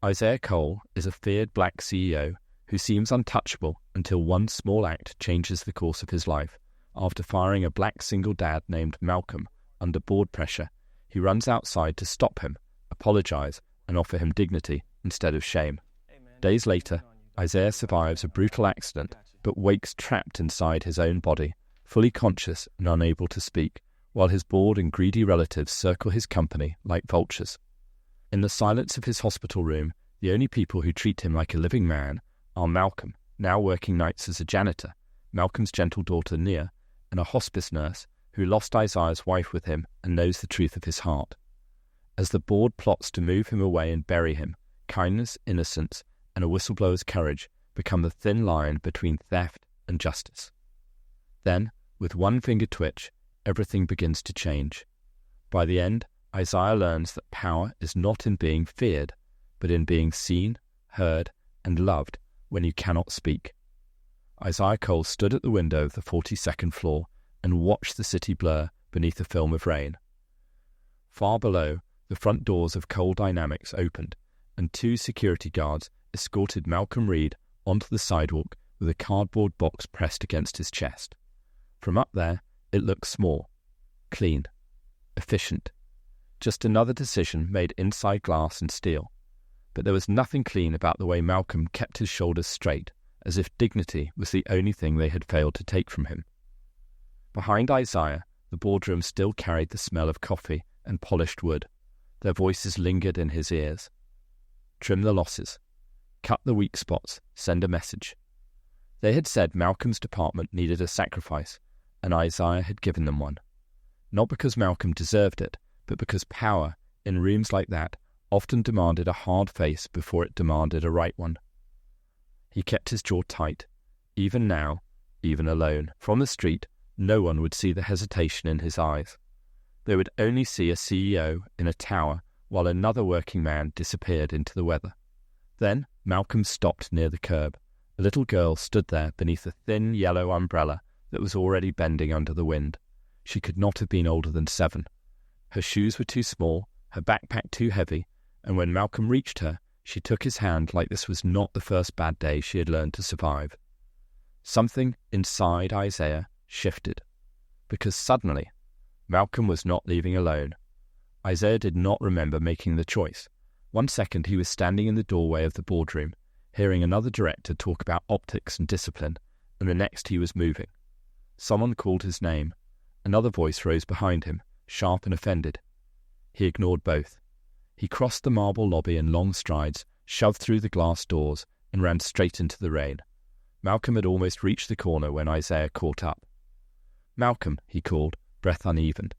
Isaiah Cole is a feared black CEO who seems untouchable until one small act changes the course of his life. After firing a black single dad named Malcolm under board pressure, he runs outside to stop him, apologize, and offer him dignity instead of shame. Days later, Isaiah survives a brutal accident but wakes trapped inside his own body, fully conscious and unable to speak, while his bored and greedy relatives circle his company like vultures. In the silence of his hospital room, the only people who treat him like a living man are Malcolm, now working nights as a janitor, Malcolm's gentle daughter Nia, and a hospice nurse who lost Isaiah's wife with him and knows the truth of his heart. As the board plots to move him away and bury him, kindness, innocence, and a whistleblower's courage become the thin line between theft and justice. Then, with one finger twitch, everything begins to change. By the end, Isaiah learns that power is not in being feared, but in being seen, heard, and loved when you cannot speak. Isaiah Cole stood at the window of the 42nd floor and watched the city blur beneath a film of rain. Far below, the front doors of Cole Dynamics opened, and 2 security guards escorted Malcolm Reed onto the sidewalk with a cardboard box pressed against his chest. From up there, it looked small, clean, efficient. Just another decision made inside glass and steel. But there was nothing clean about the way Malcolm kept his shoulders straight, as if dignity was the only thing they had failed to take from him. Behind Isaiah, the boardroom still carried the smell of coffee and polished wood. Their voices lingered in his ears. Trim the losses. Cut the weak spots. Send a message. They had said Malcolm's department needed a sacrifice, and Isaiah had given them one. Not because Malcolm deserved it, but because power, in rooms like that, often demanded a hard face before it demanded a right one. He kept his jaw tight. Even now, even alone, from the street, no one would see the hesitation in his eyes. They would only see a CEO in a tower while another working man disappeared into the weather. Then Malcolm stopped near the curb. A little girl stood there beneath a thin yellow umbrella that was already bending under the wind. She could not have been older than 7. Her shoes were too small, her backpack too heavy, and when Malcolm reached her, she took his hand like this was not the first bad day she had learned to survive. Something inside Isaiah shifted, because suddenly, Malcolm was not leaving alone. Isaiah did not remember making the choice. One second he was standing in the doorway of the boardroom, hearing another director talk about optics and discipline, and the next he was moving. Someone called his name. Another voice rose behind him, sharp and offended. He ignored both. He crossed the marble lobby in long strides, shoved through the glass doors, and ran straight into the rain. Malcolm had almost reached the corner when Isaiah caught up. "Malcolm," he called, breath uneven.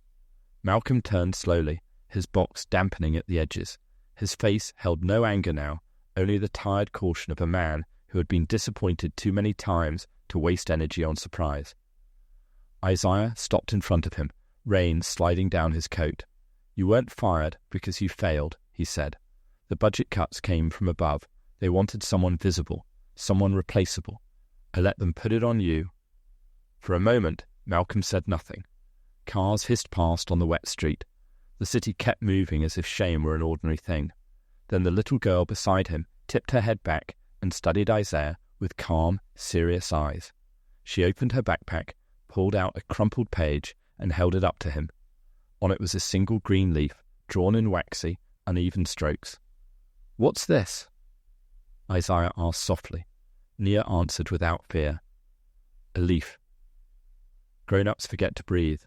Malcolm turned slowly, his box dampening at the edges. His face held no anger now, only the tired caution of a man who had been disappointed too many times to waste energy on surprise. Isaiah stopped in front of him, rain sliding down his coat. "You weren't fired because you failed," he said. "The budget cuts came from above. They wanted someone visible, someone replaceable. I let them put it on you." For a moment, Malcolm said nothing. Cars hissed past on the wet street. The city kept moving as if shame were an ordinary thing. Then the little girl beside him tipped her head back and studied Isaiah with calm, serious eyes. She opened her backpack, pulled out a crumpled page, and held it up to him. On it was a single green leaf, drawn in waxy, uneven strokes. "What's this?" Isaiah asked softly. Nia answered without fear. "A leaf." Grown-ups forget to breathe.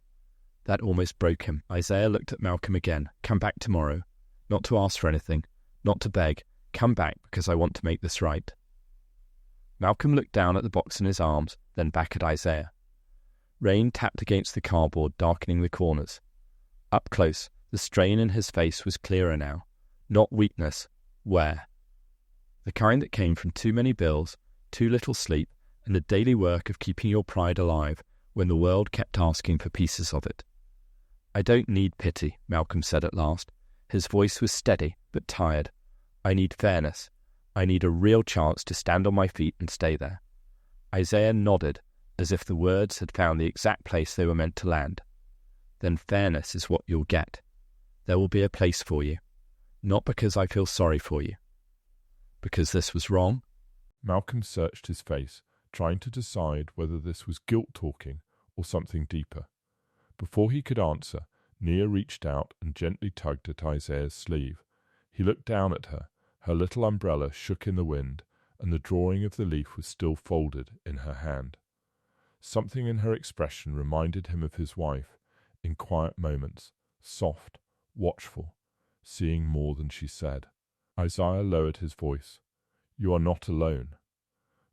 That almost broke him. Isaiah looked at Malcolm again. "Come back tomorrow. Not to ask for anything. Not to beg. Come back because I want to make this right." Malcolm looked down at the box in his arms, then back at Isaiah. Rain tapped against the cardboard, darkening the corners. Up close, the strain in his face was clearer now. Not weakness. Wear. The kind that came from too many bills, too little sleep, and the daily work of keeping your pride alive when the world kept asking for pieces of it. "I don't need pity," Malcolm said at last. His voice was steady, but tired. "I need fairness. I need a real chance to stand on my feet and stay there." Isaiah nodded, as if the words had found the exact place they were meant to land. "Then fairness is what you'll get. There will be a place for you. Not because I feel sorry for you. because this was wrong? Malcolm searched his face, trying to decide whether this was guilt talking or something deeper. Before he could answer, Nia reached out and gently tugged at Isaiah's sleeve. He looked down at her. Her little umbrella shook in the wind, and the drawing of the leaf was still folded in her hand. Something in her expression reminded him of his wife, in quiet moments, soft, watchful, seeing more than she said. Isaiah lowered his voice. "You are not alone."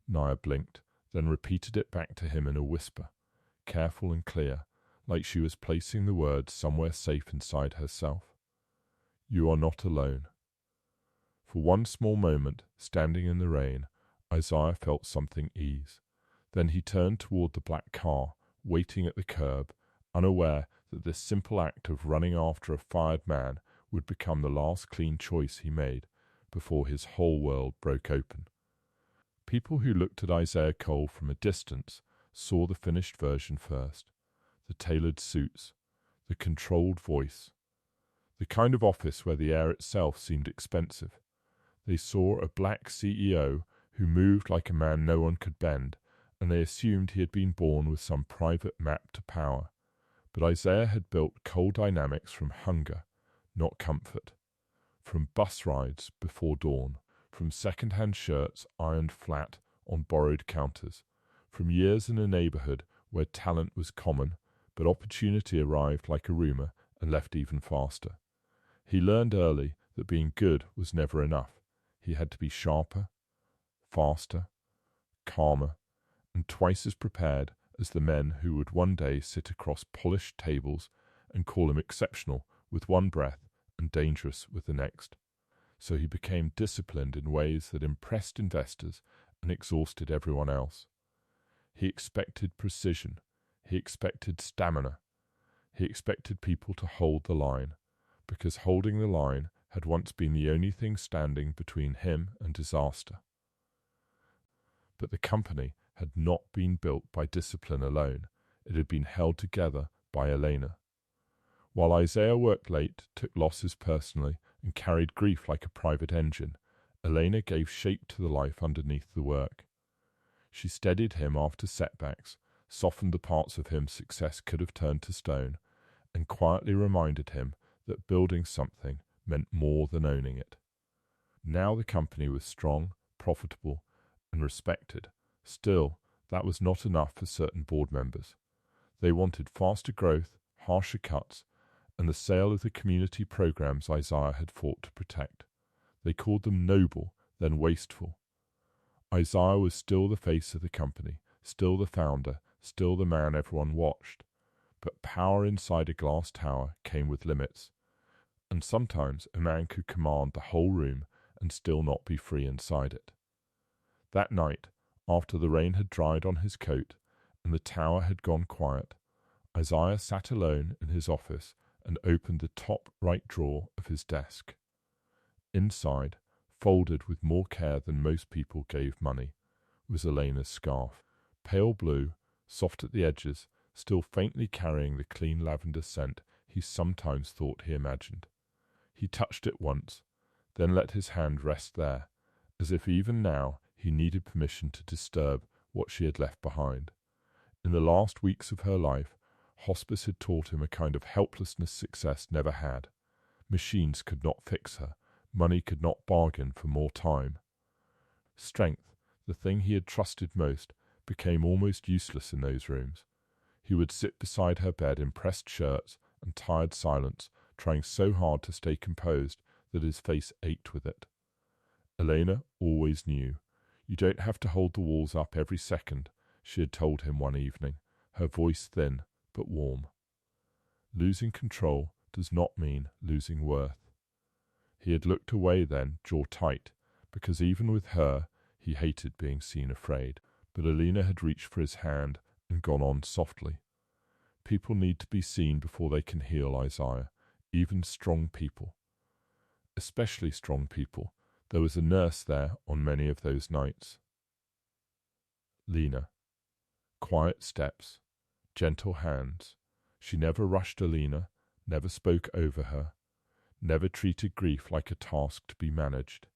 Nia blinked, then repeated it back to him in a whisper, careful and clear, like she was placing the words somewhere safe inside herself. "You are not alone." For one small moment, standing in the rain, Isaiah felt something ease. Then he turned toward the black car, waiting at the curb, unaware that this simple act of running after a fired man would become the last clean choice he made before his whole world broke open. People who looked at Isaiah Cole from a distance saw the finished version first. The tailored suits, the controlled voice, the kind of office where the air itself seemed expensive. They saw a black CEO who moved like a man no one could bend, and they assumed he had been born with some private map to power. But Isaiah had built Cole Dynamics from hunger, not comfort, from bus rides before dawn, from second-hand shirts ironed flat on borrowed counters, from years in a neighborhood where talent was common, but opportunity arrived like a rumor and left even faster. He learned early that being good was never enough. He had to be sharper, faster, calmer, and twice as prepared as the men who would one day sit across polished tables and call him exceptional with one breath and dangerous with the next. So he became disciplined in ways that impressed investors and exhausted everyone else. He expected precision. He expected stamina. He expected people to hold the line, because holding the line had once been the only thing standing between him and disaster. But the company had not been built by discipline alone. It had been held together by Elena. While Isaiah worked late, took losses personally, and carried grief like a private engine, Elena gave shape to the life underneath the work. She steadied him after setbacks, softened the parts of him success could have turned to stone, and quietly reminded him that building something meant more than owning it. Now the company was strong, profitable, and respected. Still, that was not enough for certain board members. They wanted faster growth, harsher cuts, and the sale of the community programs Isaiah had fought to protect. They called them noble, then wasteful. Isaiah was still the face of the company, still the founder, still the man everyone watched. But power inside a glass tower came with limits, and sometimes a man could command the whole room and still not be free inside it. That night, after the rain had dried on his coat and the tower had gone quiet, Isaiah sat alone in his office and opened the top right drawer of his desk. Inside, folded with more care than most people gave money, was Elena's scarf, pale blue, soft at the edges, still faintly carrying the clean lavender scent he sometimes thought he imagined. He touched it once, then let his hand rest there, as if even now he needed permission to disturb what she had left behind. In the last weeks of her life, hospice had taught him a kind of helplessness success never had. Machines could not fix her. Money could not bargain for more time. Strength, the thing he had trusted most, became almost useless in those rooms. He would sit beside her bed in pressed shirts and tired silence, trying so hard to stay composed that his face ached with it. Elena always knew. "You don't have to hold the walls up every second," she had told him one evening, her voice thin but warm. Losing control does not mean losing worth. He had looked away then, jaw tight, because even with her he hated being seen afraid. But Elena had reached for his hand and gone on softly. People need to be seen before they can heal, Isaiah, even strong people. Especially strong people. There was a nurse there on many of those nights. Lena. Quiet steps, gentle hands. She never rushed Elena, never spoke over her, never treated grief like a task to be managed.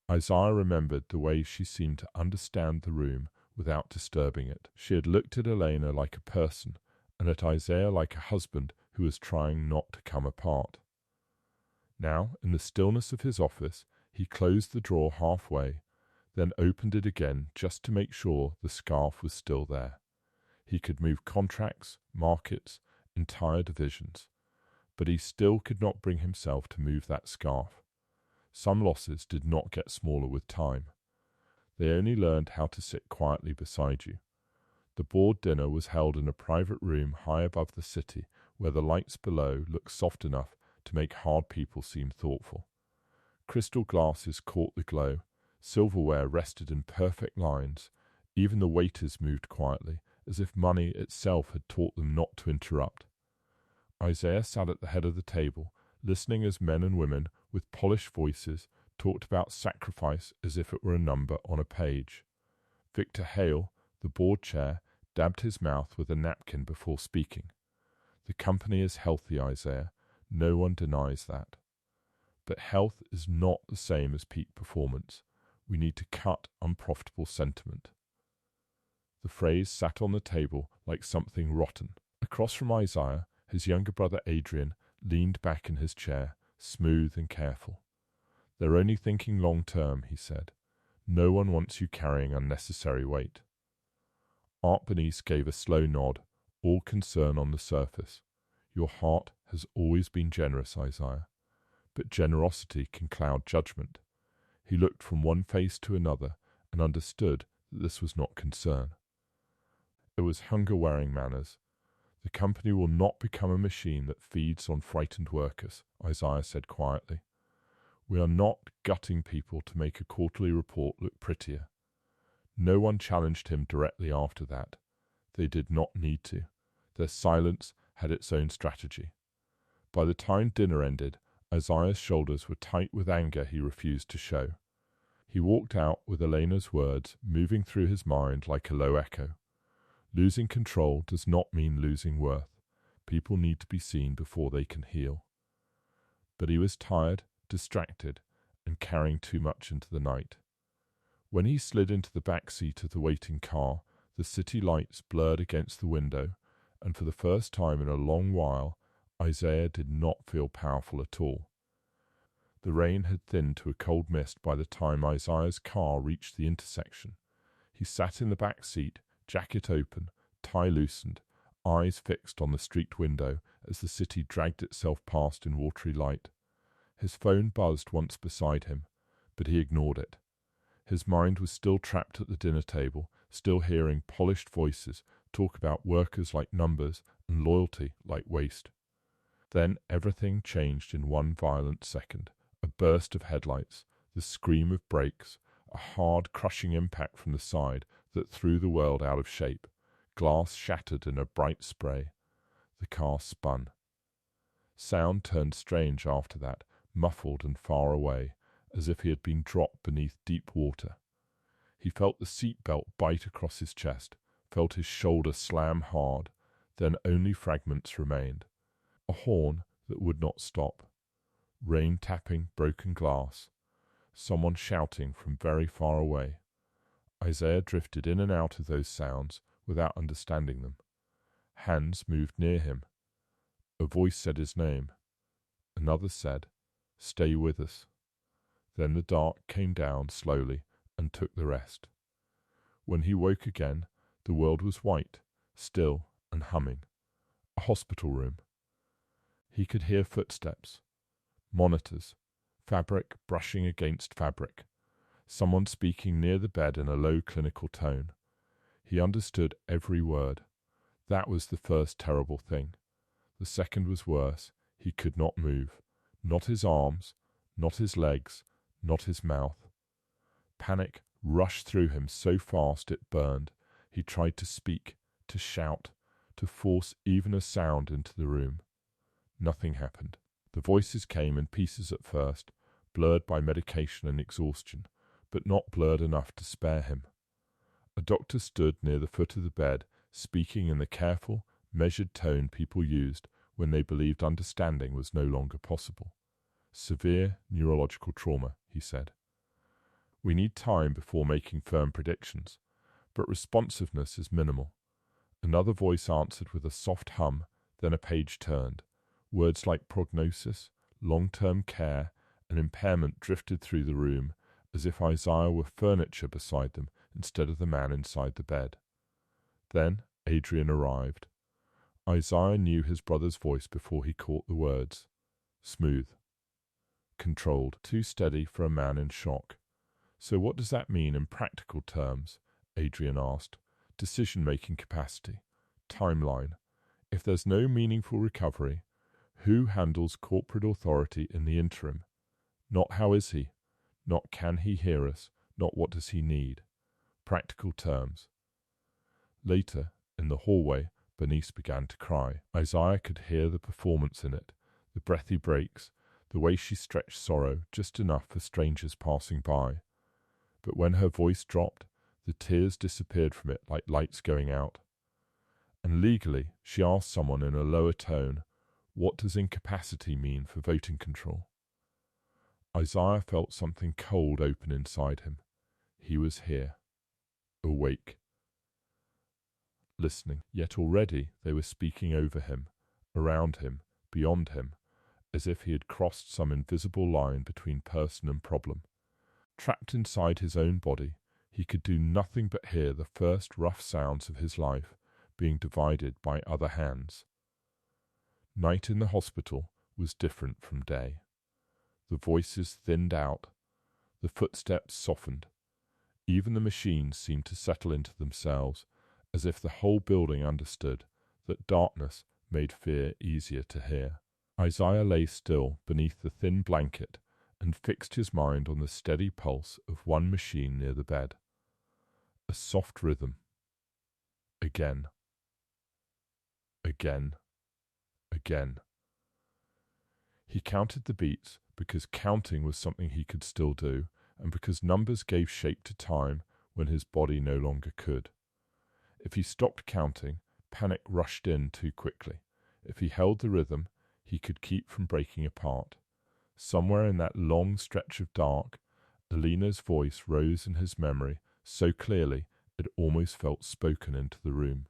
Isaiah remembered the way she seemed to understand the room without disturbing it. She had looked at Elena like a person, and at Isaiah like a husband who was trying not to come apart. Now, in the stillness of his office, he closed the drawer halfway, then opened it again just to make sure the scarf was still there. He could move contracts, markets, entire divisions, but he still could not bring himself to move that scarf. Some losses did not get smaller with time. They only learned how to sit quietly beside you. The board dinner was held in a private room high above the city, where the lights below looked soft enough to make hard people seem thoughtful. Crystal glasses caught the glow, silverware rested in perfect lines, even the waiters moved quietly, as if money itself had taught them not to interrupt. Isaiah sat at the head of the table, listening as men and women, with polished voices, talked about sacrifice as if it were a number on a page. Victor Hale, the board chair, dabbed his mouth with a napkin before speaking. The company is healthy, Isaiah. No one denies that. But health is not the same as peak performance. We need to cut unprofitable sentiment. The phrase sat on the table like something rotten. Across from Isaiah, his younger brother Adrian leaned back in his chair, smooth and careful. They're only thinking long term, he said. No one wants you carrying unnecessary weight. Art Bernice gave a slow nod, all concern on the surface. Your heart has always been generous, Isaiah, but generosity can cloud judgment. He looked from one face to another and understood that this was not concern. It was hunger-wearing manners. The company will not become a machine that feeds on frightened workers, Isaiah said quietly. We are not gutting people to make a quarterly report look prettier. No one challenged him directly after that. They did not need to. Their silence had its own strategy. By the time dinner ended, Isaiah's shoulders were tight with anger he refused to show. He walked out with Elena's words moving through his mind like a low echo. Losing control does not mean losing worth. People need to be seen before they can heal. But he was tired, distracted, and carrying too much into the night. When he slid into the back seat of the waiting car, the city lights blurred against the window, and for the first time in a long while, Isaiah did not feel powerful at all. The rain had thinned to a cold mist by the time Isaiah's car reached the intersection. He sat in the back seat, jacket open, tie loosened, eyes fixed on the street window as the city dragged itself past in watery light. His phone buzzed once beside him, but he ignored it. His mind was still trapped at the dinner table, still hearing polished voices talk about workers like numbers and loyalty like waste. Then everything changed in one violent second. A burst of headlights, the scream of brakes, a hard, crushing impact from the side that threw the world out of shape. Glass shattered in a bright spray. The car spun. Sound turned strange after that, muffled and far away, as if he had been dropped beneath deep water. He felt the seat belt bite across his chest, felt his shoulder slam hard, then only fragments remained. A horn that would not stop. Rain tapping broken glass. Someone shouting from very far away. Isaiah drifted in and out of those sounds without understanding them. Hands moved near him. A voice said his name. Another said, "Stay with us." Then the dark came down slowly and took the rest. When he woke again, the world was white, still and humming. A hospital room. He could hear footsteps. Monitors. Fabric brushing against fabric. Someone speaking near the bed in a low clinical tone. He understood every word. That was the first terrible thing. The second was worse. He could not move. Not his arms, not his legs, not his mouth. Panic rushed through him so fast it burned. He tried to speak, to shout, to force even a sound into the room. Nothing happened. The voices came in pieces at first, blurred by medication and exhaustion, but not blurred enough to spare him. A doctor stood near the foot of the bed, speaking in the careful, measured tone people used when they believed understanding was no longer possible. "Severe neurological trauma," he said. We need time before making firm predictions, but responsiveness is minimal. Another voice answered with a soft hum, then a page turned. Words like prognosis, long-term care, and impairment drifted through the room as if Isaiah were furniture beside them instead of the man inside the bed. Then Adrian arrived. Isaiah knew his brother's voice before he caught the words. Smooth. Controlled. Too steady for a man in shock. So what does that mean in practical terms? Adrian asked. Decision-making capacity. Timeline. If there's no meaningful recovery, who handles corporate authority in the interim? Not how is he? Not can he hear us? Not what does he need? Practical terms. Later, in the hallway, Bernice began to cry. Isaiah could hear the performance in it, the breathy breaks, the way she stretched sorrow just enough for strangers passing by. But when her voice dropped, the tears disappeared from it like lights going out. And legally, she asked someone in a lower tone, what does incapacity mean for voting control? Isaiah felt something cold open inside him. He was here, awake, listening. Yet already they were speaking over him, around him, beyond him, as if he had crossed some invisible line between person and problem. Trapped inside his own body, he could do nothing but hear the first rough sounds of his life being divided by other hands. Night in the hospital was different from day. The voices thinned out, the footsteps softened. Even the machines seemed to settle into themselves, as if the whole building understood that darkness made fear easier to hear. Isaiah lay still beneath the thin blanket and fixed his mind on the steady pulse of one machine near the bed. A soft rhythm. Again. Again. Again. He counted the beats because counting was something he could still do, and because numbers gave shape to time when his body no longer could. If he stopped counting, panic rushed in too quickly. If he held the rhythm, he could keep from breaking apart. Somewhere in that long stretch of dark, Alina's voice rose in his memory so clearly it almost felt spoken into the room.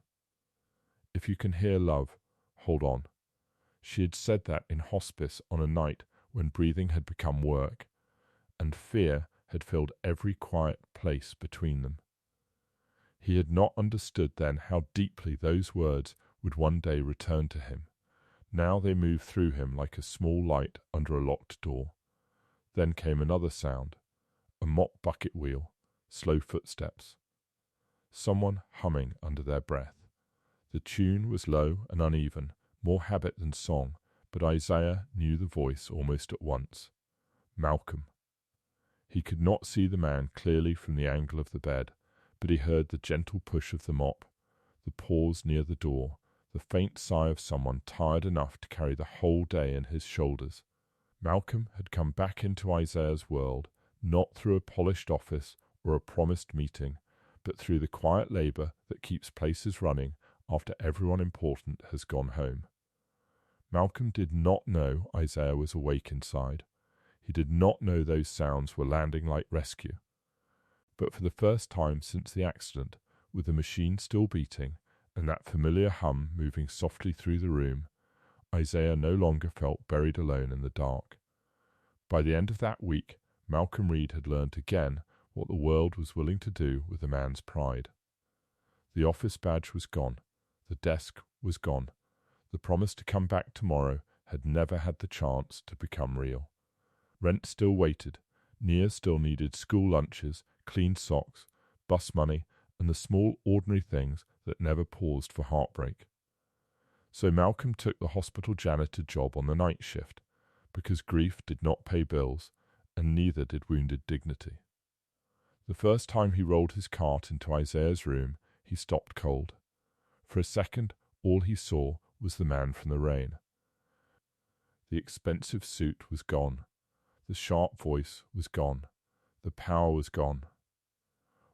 If you can hear love, hold on. She had said that in hospice on a night when breathing had become work, and fear had filled every quiet place between them. He had not understood then how deeply those words would one day return to him. Now they moved through him like a small light under a locked door. Then came another sound, a mop bucket wheel, slow footsteps. Someone humming under their breath. The tune was low and uneven, more habit than song, but Isaiah knew the voice almost at once. Malcolm. He could not see the man clearly from the angle of the bed, but he heard the gentle push of the mop, the pause near the door, the faint sigh of someone tired enough to carry the whole day in his shoulders. Malcolm had come back into Isaiah's world, not through a polished office or a promised meeting, but through the quiet labour that keeps places running after everyone important has gone home. Malcolm did not know Isaiah was awake inside. He did not know those sounds were landing like rescue. But for the first time since the accident, with the machine still beating, and that familiar hum moving softly through the room, Isaiah no longer felt buried alone in the dark. By the end of that week, Malcolm Reed had learnt again what the world was willing to do with a man's pride. The office badge was gone. The desk was gone. The promise to come back tomorrow had never had the chance to become real. Rent still waited. Nia still needed school lunches, clean socks, bus money, and the small ordinary things that never paused for heartbreak. So Malcolm took the hospital janitor job on the night shift, because grief did not pay bills, and neither did wounded dignity. The first time he rolled his cart into Isaiah's room, he stopped cold. For a second, all he saw was the man from the rain. The expensive suit was gone. The sharp voice was gone. The power was gone.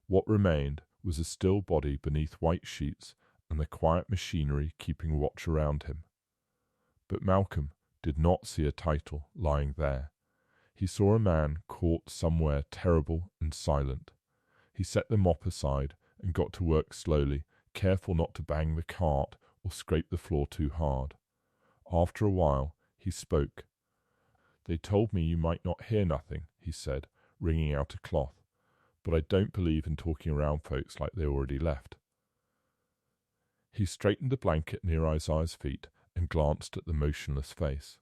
What remained was a still body beneath white sheets and the quiet machinery keeping watch around him. But Malcolm did not see a title lying there. He saw a man caught somewhere terrible and silent. He set the mop aside and got to work slowly, careful not to bang the cart or scrape the floor too hard. After a while, he spoke. "They told me you might not hear nothing," he said, wringing out a cloth, "but I don't believe in talking around folks like they already left." He straightened the blanket near Isaiah's feet and glanced at the motionless face.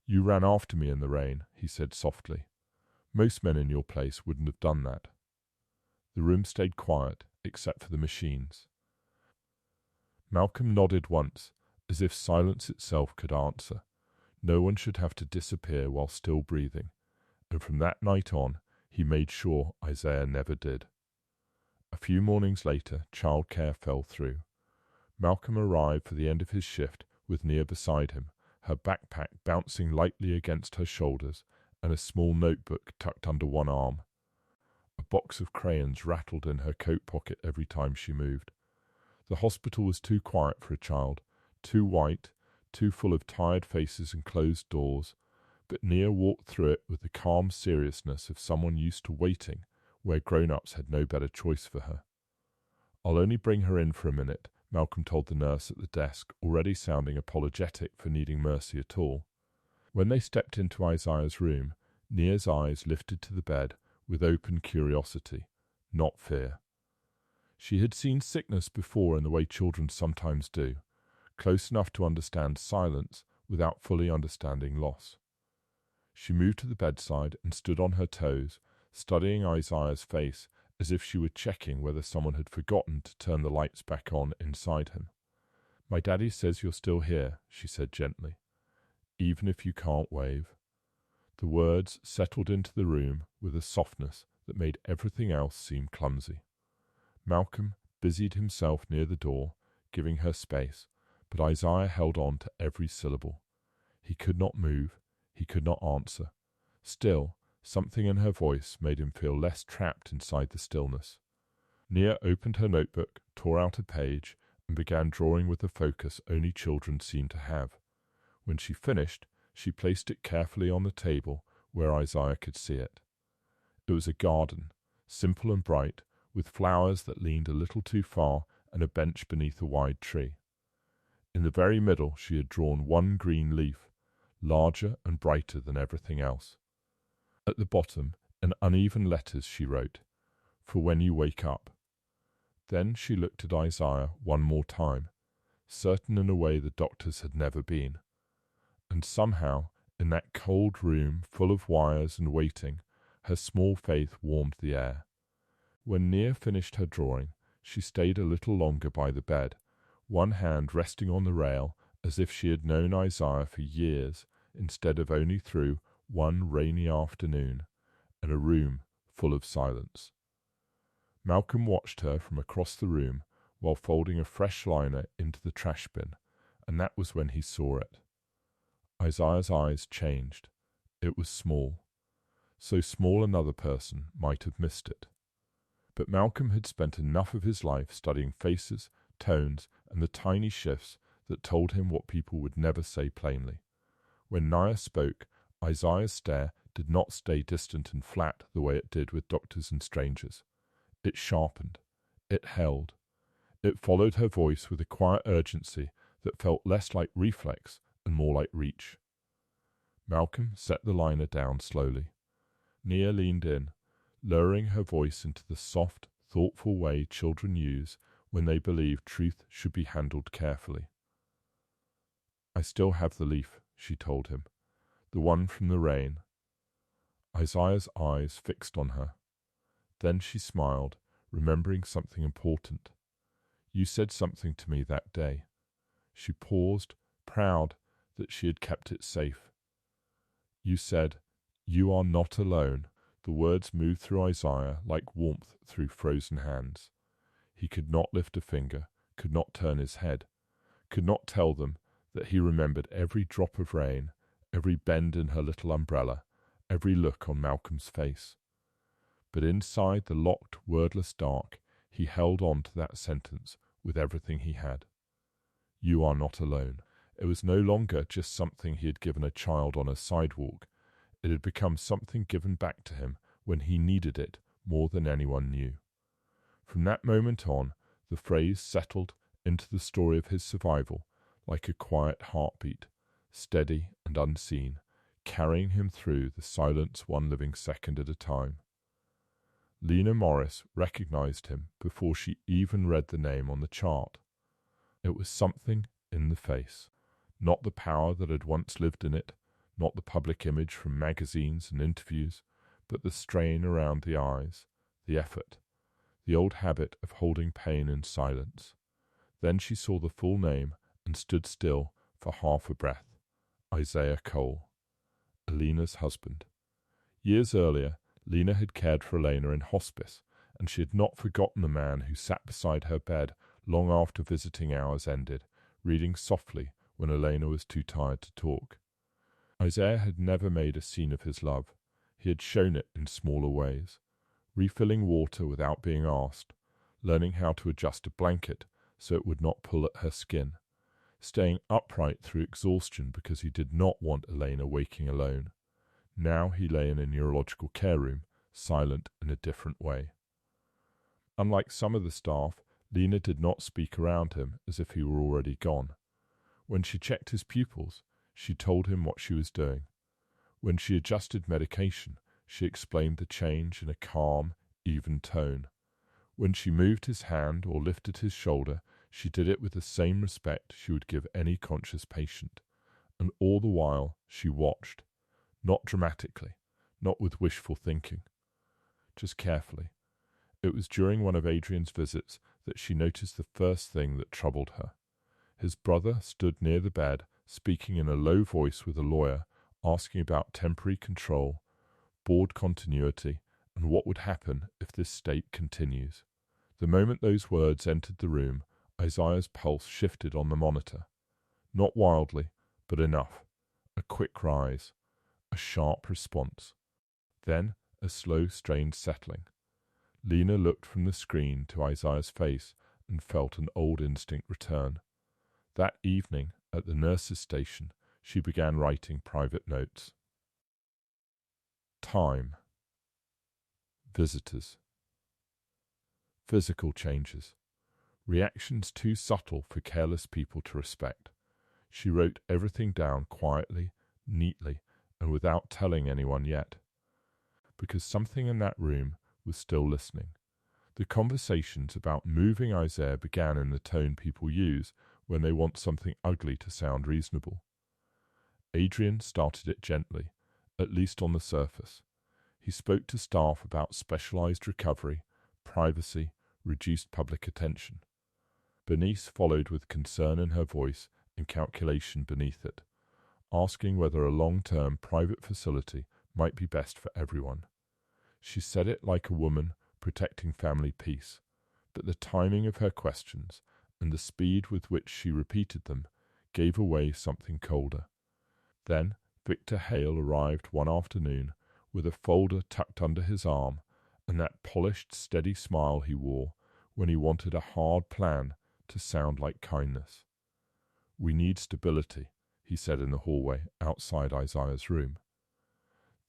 "You ran after me in the rain," he said softly. "Most men in your place wouldn't have done that." The room stayed quiet, except for the machines. Malcolm nodded once, as if silence itself could answer. No one should have to disappear while still breathing, and from that night on, he made sure Isaiah never did. A few mornings later, childcare fell through. Malcolm arrived for the end of his shift with Nia beside him, her backpack bouncing lightly against her shoulders and a small notebook tucked under one arm. A box of crayons rattled in her coat pocket every time she moved. The hospital was too quiet for a child, too white, too full of tired faces and closed doors, but Nia walked through it with the calm seriousness of someone used to waiting where grown-ups had no better choice for her. "I'll only bring her in for a minute," Malcolm told the nurse at the desk, already sounding apologetic for needing mercy at all. When they stepped into Isaiah's room, Nia's eyes lifted to the bed with open curiosity, not fear. She had seen sickness before in the way children sometimes do, close enough to understand silence without fully understanding loss. She moved to the bedside and stood on her toes, studying Isaiah's face as if she were checking whether someone had forgotten to turn the lights back on inside him. "My daddy says you're still here," she said gently, "even if you can't wave." The words settled into the room with a softness that made everything else seem clumsy. Malcolm busied himself near the door, giving her space, but Isaiah held on to every syllable. He could not move, he could not answer. Still, something in her voice made him feel less trapped inside the stillness. Nia opened her notebook, tore out a page, and began drawing with the focus only children seem to have. When she finished, she placed it carefully on the table where Isaiah could see it. It was a garden, simple and bright, with flowers that leaned a little too far and a bench beneath a wide tree. In the very middle she had drawn one green leaf, larger and brighter than everything else. At the bottom, in uneven letters, she wrote, "For when you wake up." Then she looked at Isaiah one more time, certain in a way the doctors had never been. And somehow, in that cold room full of wires and waiting, her small faith warmed the air. When Nia finished her drawing, she stayed a little longer by the bed, one hand resting on the rail as if she had known Isaiah for years instead of only through one rainy afternoon, and a room full of silence. Malcolm watched her from across the room while folding a fresh liner into the trash bin, and that was when he saw it. Isaiah's eyes changed. It was small. So small another person might have missed it. But Malcolm had spent enough of his life studying faces, tones, and the tiny shifts that told him what people would never say plainly. When Nia spoke, Isaiah's stare did not stay distant and flat the way it did with doctors and strangers. It sharpened. It held. It followed her voice with a quiet urgency that felt less like reflex and more like reach. Malcolm set the liner down slowly. Nia leaned in, lowering her voice into the soft, thoughtful way children use when they believe truth should be handled carefully. "I still have the leaf," she told him, "the one from the rain." Isaiah's eyes fixed on her. Then she smiled, remembering something important. "You said something to me that day." She paused, proud that she had kept it safe. "You said, 'You are not alone.'" The words moved through Isaiah like warmth through frozen hands. He could not lift a finger, could not turn his head, could not tell them that he remembered every drop of rain, every bend in her little umbrella, every look on Malcolm's face. But inside the locked, wordless dark, he held on to that sentence with everything he had. "You are not alone." It was no longer just something he had given a child on a sidewalk. It had become something given back to him when he needed it more than anyone knew. From that moment on, the phrase settled into the story of his survival like a quiet heartbeat, steady and unseen, carrying him through the silence one living second at a time. Lena Morris recognized him before she even read the name on the chart. It was something in the face, not the power that had once lived in it, not the public image from magazines and interviews, but the strain around the eyes, the effort, the old habit of holding pain in silence. Then she saw the full name and stood still for half a breath. Isaiah Cole, Elena's husband. Years earlier, Lena had cared for Elena in hospice, and she had not forgotten the man who sat beside her bed long after visiting hours ended, reading softly when Elena was too tired to talk. Isaiah had never made a scene of his love. He had shown it in smaller ways, refilling water without being asked, learning how to adjust a blanket so it would not pull at her skin, staying upright through exhaustion because he did not want Elena waking alone. Now he lay in a neurological care room, silent in a different way. Unlike some of the staff, Lena did not speak around him as if he were already gone. When she checked his pupils, she told him what she was doing. When she adjusted medication, she explained the change in a calm, even tone. When she moved his hand or lifted his shoulder, she did it with the same respect she would give any conscious patient. And all the while she watched, not dramatically, not with wishful thinking, just carefully. It was during one of Adrian's visits that she noticed the first thing that troubled her. His brother stood near the bed, speaking in a low voice with a lawyer, asking about temporary control, board continuity, and what would happen if this state continues. The moment those words entered the room, Isaiah's pulse shifted on the monitor. Not wildly, but enough. A quick rise, a sharp response. Then a slow, strained settling. Lena looked from the screen to Isaiah's face and felt an old instinct return. That evening, at the nurse's station, she began writing private notes. Time. Visitors. Physical changes. Reactions too subtle for careless people to respect. She wrote everything down quietly, neatly, and without telling anyone yet. Because something in that room was still listening. The conversations about moving Isaiah began in the tone people use when they want something ugly to sound reasonable. Adrian started it gently, at least on the surface. He spoke to staff about specialized recovery, privacy, reduced public attention. Bernice followed with concern in her voice and calculation beneath it, asking whether a long-term private facility might be best for everyone. She said it like a woman protecting family peace, but the timing of her questions and the speed with which she repeated them gave away something colder. Then Victor Hale arrived one afternoon with a folder tucked under his arm and that polished, steady smile he wore when he wanted a hard plan to sound like kindness. "We need stability," he said in the hallway outside Isaiah's room.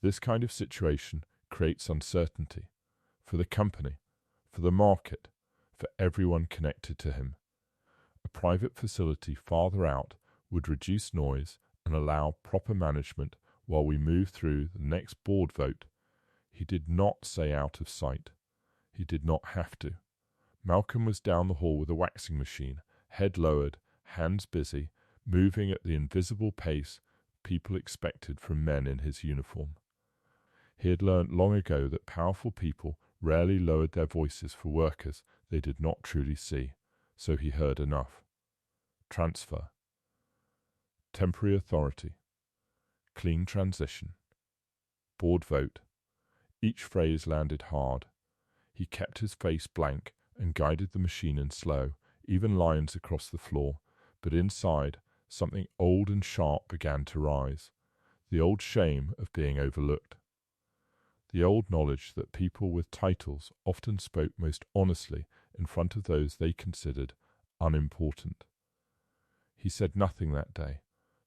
This kind of situation creates uncertainty for the company, for the market, for everyone connected to him. A private facility farther out would reduce noise and allow proper management while we move through the next board vote. He did not say out of sight. He did not have to. Malcolm was down the hall with a waxing machine, head lowered, hands busy, moving at the invisible pace people expected from men in his uniform. He had learnt long ago that powerful people rarely lowered their voices for workers they did not truly see, so he heard enough. Transfer. Temporary authority. Clean transition. Board vote. Each phrase landed hard. He kept his face blank and guided the machine in slow, even lines across the floor, but inside, something old and sharp began to rise. The old shame of being overlooked. The old knowledge that people with titles often spoke most honestly in front of those they considered unimportant. He said nothing that day,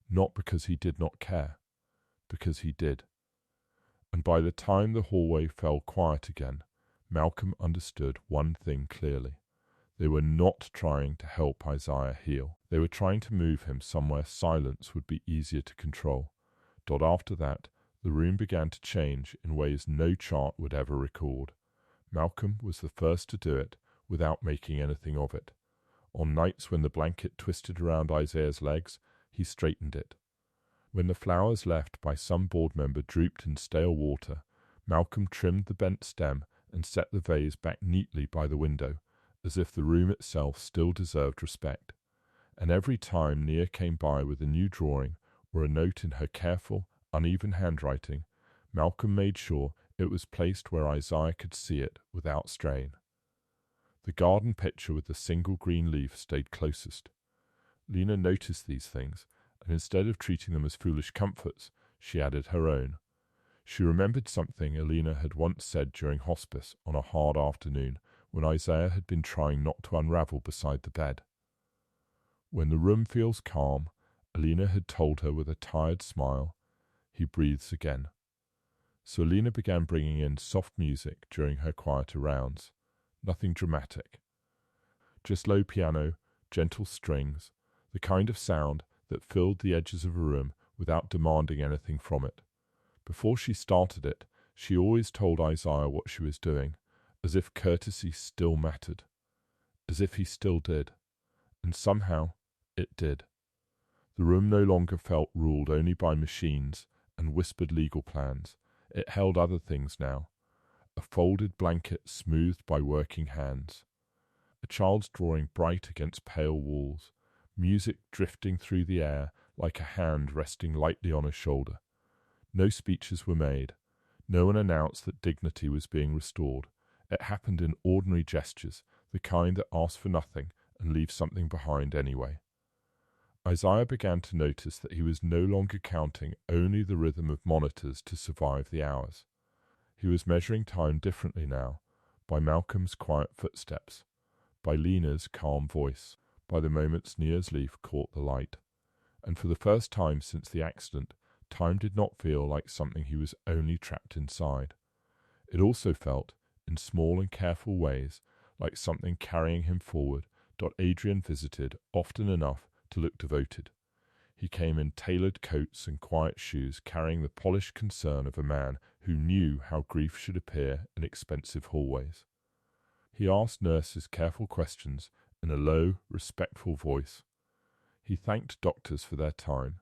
not because he did not care, because he did. And by the time the hallway fell quiet again, Malcolm understood one thing clearly. They were not trying to help Isaiah heal. They were trying to move him somewhere silence would be easier to control. After that, the room began to change in ways no chart would ever record. Malcolm was the first to do it without making anything of it. On nights when the blanket twisted around Isaiah's legs, he straightened it. When the flowers left by some board member drooped in stale water, Malcolm trimmed the bent stem and set the vase back neatly by the window, as if the room itself still deserved respect. And every time Nia came by with a new drawing or a note in her careful, uneven handwriting, Malcolm made sure it was placed where Isaiah could see it without strain. The garden picture with the single green leaf stayed closest. Lena noticed these things, and instead of treating them as foolish comforts, she added her own. She remembered something Alina had once said during hospice on a hard afternoon when Isaiah had been trying not to unravel beside the bed. When the room feels calm, Alina had told her with a tired smile, he breathes again. So Alina began bringing in soft music during her quieter rounds. Nothing dramatic. Just low piano, gentle strings, the kind of sound that filled the edges of a room without demanding anything from it. Before she started it, she always told Isaiah what she was doing, as if courtesy still mattered, as if he still did. And somehow it did. The room no longer felt ruled only by machines and whispered legal plans. It held other things now. A folded blanket smoothed by working hands. A child's drawing bright against pale walls. Music drifting through the air like a hand resting lightly on a shoulder. No speeches were made. No one announced that dignity was being restored. It happened in ordinary gestures, the kind that ask for nothing and leave something behind anyway. Isaiah began to notice that he was no longer counting only the rhythm of monitors to survive the hours. He was measuring time differently now, by Malcolm's quiet footsteps, by Lena's calm voice, by the moments Nia's leaf caught the light. And for the first time since the accident, time did not feel like something he was only trapped inside. It also felt, in small and careful ways, like something carrying him forward. Adrian visited often enough to look devoted. He came in tailored coats and quiet shoes, carrying the polished concern of a man who knew how grief should appear in expensive hallways. He asked nurses careful questions in a low, respectful voice. He thanked doctors for their time.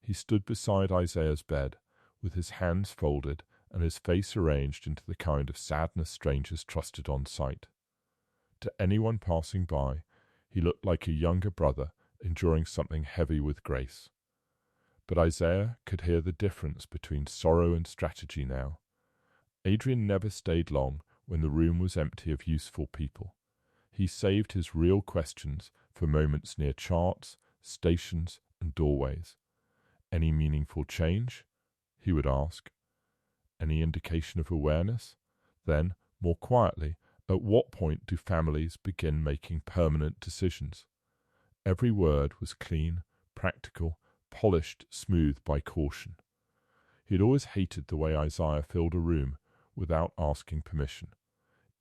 He stood beside Isaiah's bed, with his hands folded and his face arranged into the kind of sadness strangers trusted on sight. To anyone passing by, he looked like a younger brother enduring something heavy with grace. But Isaiah could hear the difference between sorrow and strategy now. Adrian never stayed long when the room was empty of useful people. He saved his real questions for moments near charts, stations, and doorways. Any meaningful change? He would ask. Any indication of awareness? Then, more quietly, at what point do families begin making permanent decisions? Every word was clean, practical, polished, smooth by caution. He had always hated the way Isaiah filled a room without asking permission.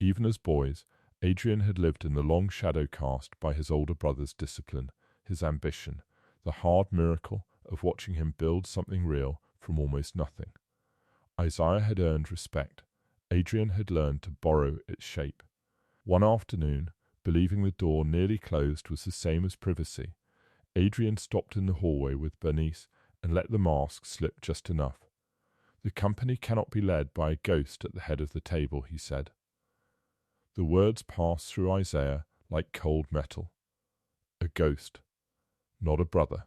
Even as boys, Adrian had lived in the long shadow cast by his older brother's discipline, his ambition, the hard miracle of watching him build something real from almost nothing. Isaiah had earned respect. Adrian had learned to borrow its shape. One afternoon, believing the door nearly closed was the same as privacy, Adrian stopped in the hallway with Bernice and let the mask slip just enough. The company cannot be led by a ghost at the head of the table, he said. The words passed through Isaiah like cold metal. A ghost. Not a brother.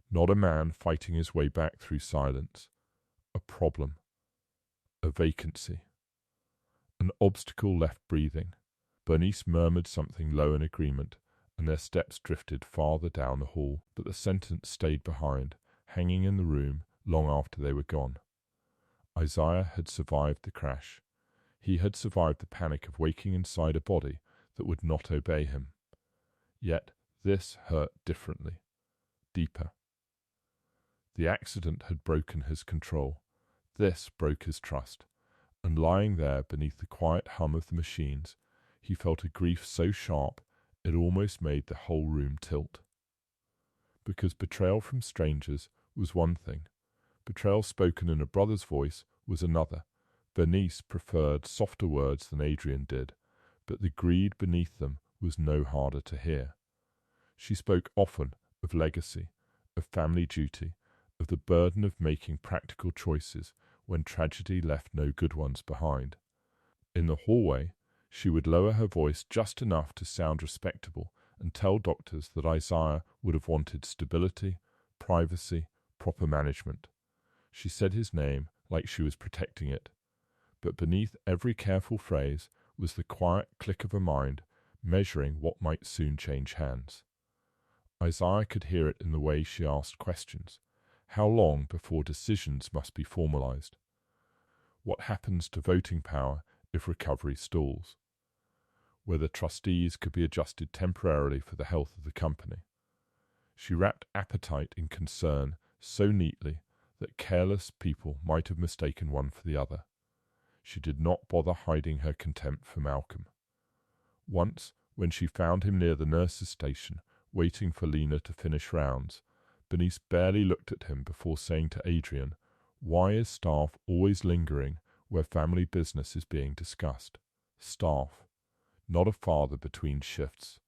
Not a man fighting his way back through silence. A problem. A vacancy. An obstacle left breathing. Bernice murmured something low in agreement, and their steps drifted farther down the hall, but the sentence stayed behind, hanging in the room long after they were gone. Isaiah had survived the crash. He had survived the panic of waking inside a body that would not obey him. Yet this hurt differently, deeper. The accident had broken his control. This broke his trust, and lying there beneath the quiet hum of the machines, he felt a grief so sharp it almost made the whole room tilt. Because betrayal from strangers was one thing, betrayal spoken in a brother's voice was another. Bernice preferred softer words than Adrian did, but the greed beneath them was no harder to hear. She spoke often of legacy, of family duty, of the burden of making practical choices when tragedy left no good ones behind. In the hallway, she would lower her voice just enough to sound respectable and tell doctors that Isaiah would have wanted stability, privacy, proper management. She said his name like she was protecting it, but beneath every careful phrase was the quiet click of a mind measuring what might soon change hands. Isaiah could hear it in the way she asked questions. How long before decisions must be formalized? What happens to voting power if recovery stalls? Whether trustees could be adjusted temporarily for the health of the company. She wrapped appetite in concern so neatly that careless people might have mistaken one for the other. She did not bother hiding her contempt for Malcolm. Once, when she found him near the nurse's station, waiting for Lena to finish rounds, Bernice barely looked at him before saying to Adrian, "Why is staff always lingering where family business is being discussed? Staff, not a father between shifts,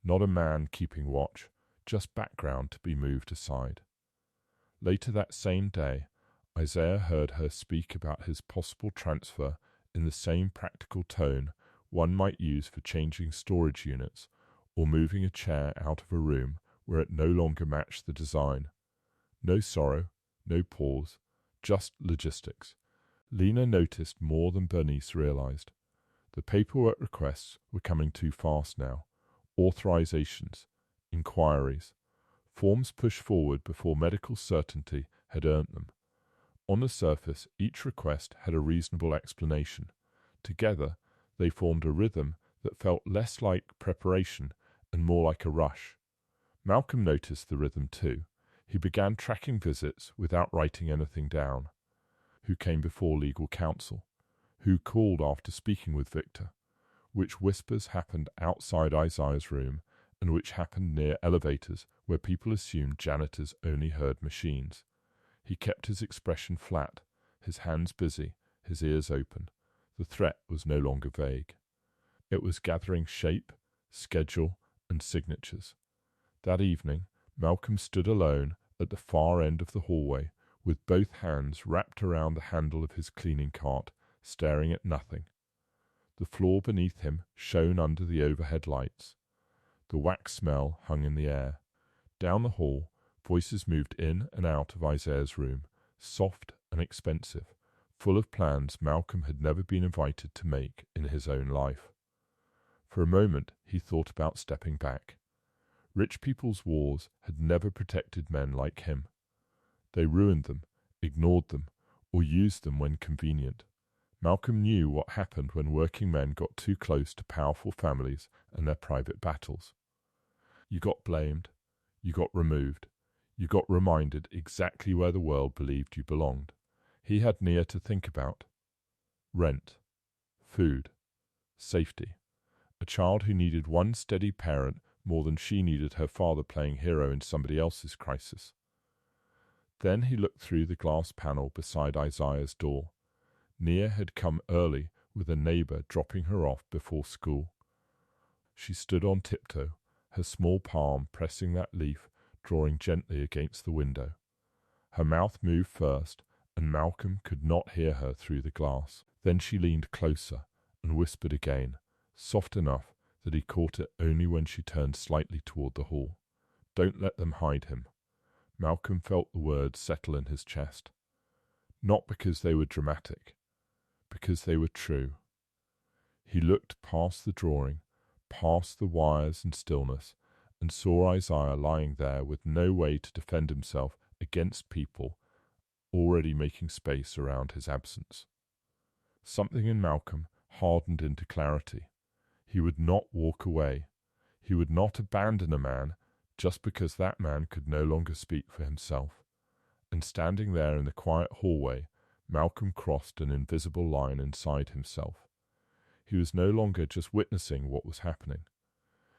not a man keeping watch, just background to be moved aside." Later that same day, Isaiah heard her speak about his possible transfer in the same practical tone one might use for changing storage units or moving a chair out of a room where it no longer matched the design. No sorrow, no pause, just logistics. Lena noticed more than Bernice realized. The paperwork requests were coming too fast now. Authorizations, inquiries, forms pushed forward before medical certainty had earned them. On the surface, each request had a reasonable explanation. Together, they formed a rhythm that felt less like preparation and more like a rush. Malcolm noticed the rhythm too. He began tracking visits without writing anything down. Who came before legal counsel? Who called after speaking with Victor? Which whispers happened outside Isaiah's room and which happened near elevators where people assumed janitors only heard machines? He kept his expression flat, his hands busy, his ears open. The threat was no longer vague. It was gathering shape, schedule, and signatures. That evening, Malcolm stood alone at the far end of the hallway, with both hands wrapped around the handle of his cleaning cart, staring at nothing. The floor beneath him shone under the overhead lights. The wax smell hung in the air. Down the hall, voices moved in and out of Isaiah's room, soft and expensive, full of plans Malcolm had never been invited to make in his own life. For a moment he thought about stepping back. Rich people's wars had never protected men like him. They ruined them, ignored them, or used them when convenient. Malcolm knew what happened when working men got too close to powerful families and their private battles. You got blamed, you got removed, you got reminded exactly where the world believed you belonged. He had Nia to think about. Rent, food, safety. A child who needed one steady parent more than she needed her father playing hero in somebody else's crisis. Then he looked through the glass panel beside Isaiah's door. Nia had come early with a neighbor dropping her off before school. She stood on tiptoe, her small palm pressing that leaf, drawing gently against the window. Her mouth moved first, and Malcolm could not hear her through the glass. Then she leaned closer and whispered again, soft enough that he caught it only when she turned slightly toward the hall. "Don't let them hide him." Malcolm felt the words settle in his chest. Not because they were dramatic, because they were true. He looked past the drawing, past the wires and stillness, and saw Isaiah lying there with no way to defend himself against people already making space around his absence. Something in Malcolm hardened into clarity. He would not walk away. He would not abandon a man just because that man could no longer speak for himself. And standing there in the quiet hallway, Malcolm crossed an invisible line inside himself. He was no longer just witnessing what was happening.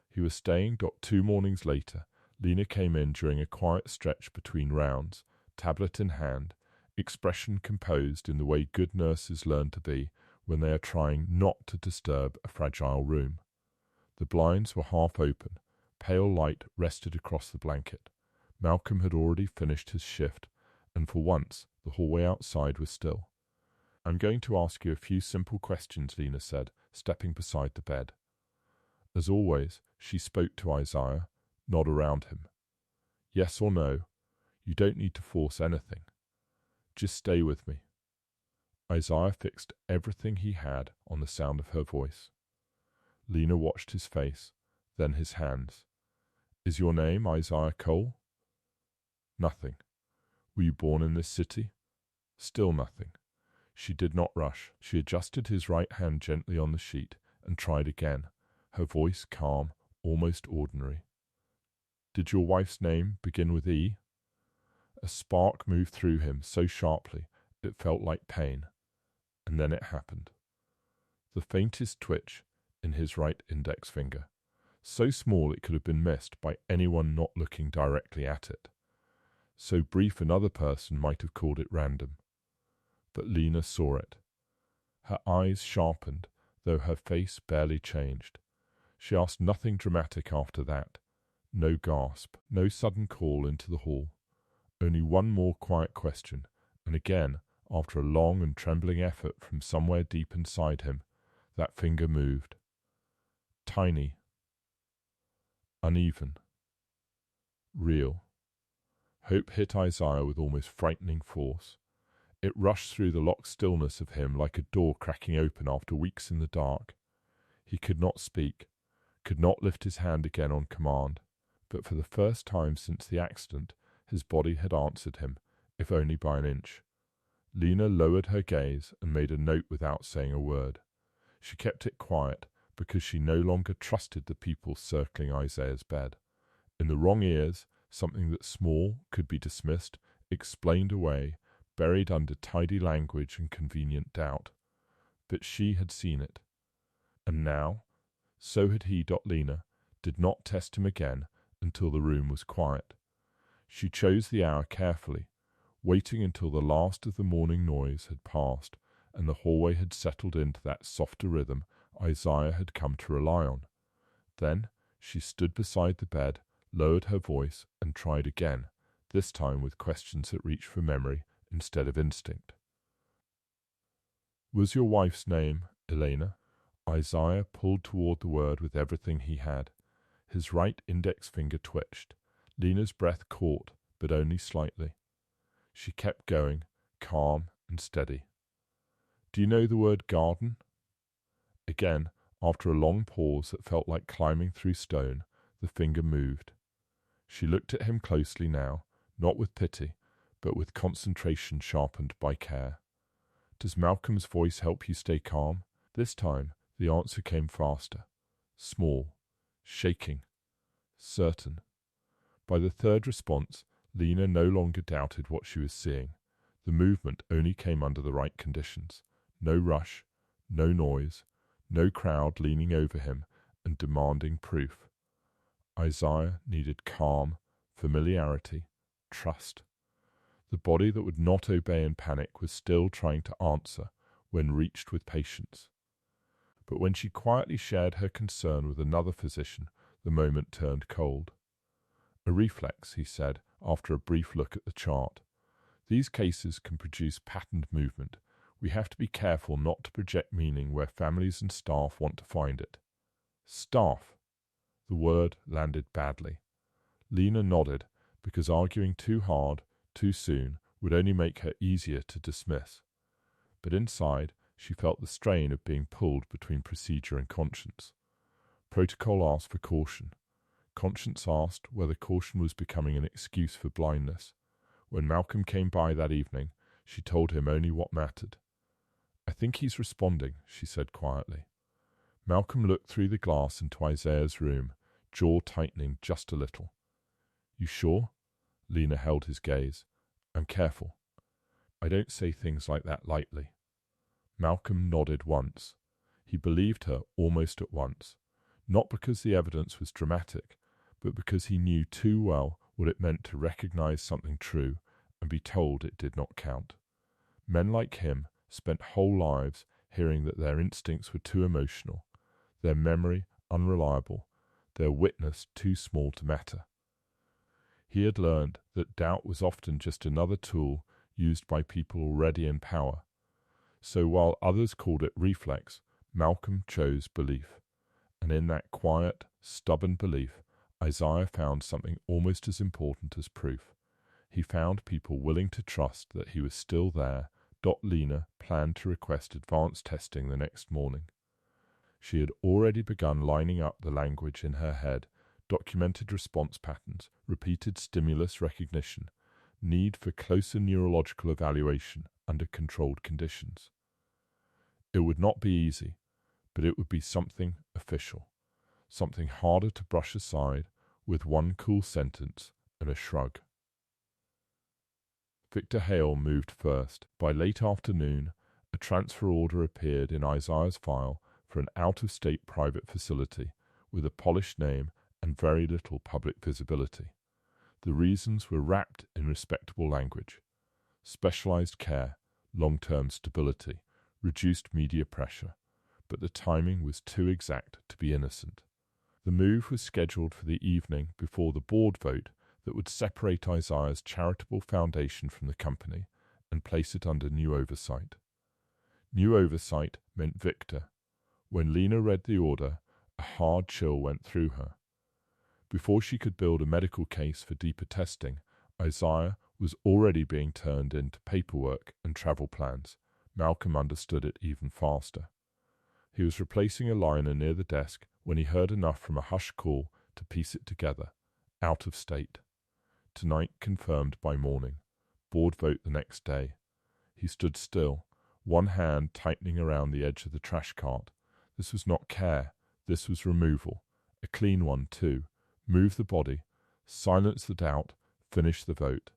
He was staying. 2 mornings later, Lena came in during a quiet stretch between rounds, tablet in hand, expression composed in the way good nurses learn to be when they are trying not to disturb a fragile room. The blinds were half open. Pale light rested across the blanket. Malcolm had already finished his shift, and for once the hallway outside was still. "I'm going to ask you a few simple questions," Lena said, stepping beside the bed. As always, she spoke to Isaiah, not around him. "Yes or no. You don't need to force anything. Just stay with me." Isaiah fixed everything he had on the sound of her voice. Lena watched his face, then his hands. "Is your name Isaiah Cole?" "Nothing." "Were you born in this city?" Still nothing. She did not rush. She adjusted his right hand gently on the sheet and tried again, her voice calm, almost ordinary. "Did your wife's name begin with E?" A spark moved through him so sharply it felt like pain, and then it happened. The faintest twitch in his right index finger, so small it could have been missed by anyone not looking directly at it. So brief another person might have called it random. But Lena saw it. Her eyes sharpened, though her face barely changed. She asked nothing dramatic after that. No gasp, no sudden call into the hall. Only one more quiet question, and again, after a long and trembling effort from somewhere deep inside him, that finger moved. Tiny. Uneven. Real. Hope hit Isaiah with almost frightening force. It rushed through the locked stillness of him like a door cracking open after weeks in the dark. He could not speak, could not lift his hand again on command, but for the first time since the accident, his body had answered him, if only by an inch. Lena lowered her gaze and made a note without saying a word. She kept it quiet because she no longer trusted the people circling Isaiah's bed. In the wrong ears, something that small could be dismissed, explained away, buried under tidy language and convenient doubt. But she had seen it. And now, so had he. Lena did not test him again until the room was quiet. She chose the hour carefully, waiting until the last of the morning noise had passed and the hallway had settled into that softer rhythm Isaiah had come to rely on. Then she stood beside the bed, lowered her voice, and tried again, this time with questions that reached for memory instead of instinct. "Was your wife's name Elena?" Isaiah pulled toward the word with everything he had. His right index finger twitched. Lena's breath caught, but only slightly. She kept going, calm and steady. "Do you know the word garden?" Again, after a long pause that felt like climbing through stone, the finger moved. She looked at him closely now, not with pity, but with concentration sharpened by care. "Does Malcolm's voice help you stay calm?" This time, the answer came faster. Small, shaking, certain. By the third response, Lena no longer doubted what she was seeing. The movement only came under the right conditions. No rush, no noise, no crowd leaning over him and demanding proof. Isaiah needed calm, familiarity, trust. The body that would not obey in panic was still trying to answer when reached with patience. But when she quietly shared her concern with another physician, the moment turned cold. "A reflex," he said, after a brief look at the chart. "These cases can produce patterned movement. We have to be careful not to project meaning where families and staff want to find it." "Staff." The word landed badly. Lena nodded, because arguing too hard, too soon, would only make her easier to dismiss. But inside, she felt the strain of being pulled between procedure and conscience. Protocol asked for caution. Conscience asked whether caution was becoming an excuse for blindness. When Malcolm came by that evening, she told him only what mattered. "I think he's responding," she said quietly. Malcolm looked through the glass into Isaiah's room, jaw tightening just a little. "You sure?" Lena held his gaze. "I'm careful." I don't say things like that lightly. Malcolm nodded once. He believed her almost at once, not because the evidence was dramatic, but because he knew too well what it meant to recognize something true and be told it did not count. Men like him spent whole lives hearing that their instincts were too emotional, their memory unreliable, their witness too small to matter. He had learned that doubt was often just another tool used by people already in power. So while others called it reflex, Malcolm chose belief. And in that quiet, stubborn belief, Isaiah found something almost as important as proof. He found people willing to trust that he was still there. Lena planned to request advanced testing the next morning. She had already begun lining up the language in her head, documented response patterns, repeated stimulus recognition, need for closer neurological evaluation under controlled conditions. It would not be easy, but it would be something official, something harder to brush aside with one cool sentence and a shrug. Victor Hale moved first. By late afternoon, a transfer order appeared in Isaiah's file for an out-of-state private facility with a polished name and very little public visibility. The reasons were wrapped in respectable language: specialized care, long-term stability, reduced media pressure, but the timing was too exact to be innocent. The move was scheduled for the evening before the board vote that would separate Isaiah's charitable foundation from the company and place it under new oversight. New oversight meant Victor. When Lena read the order, a hard chill went through her. Before she could build a medical case for deeper testing, Isaiah was already being turned into paperwork and travel plans. Malcolm understood it even faster. He was replacing a liner near the desk when he heard enough from a hushed call to piece it together. Out of state. Tonight confirmed by morning. Board vote the next day. He stood still, one hand tightening around the edge of the trash cart. This was not care. This was removal. A clean one, too. Move the body. Silence the doubt. Finish the vote.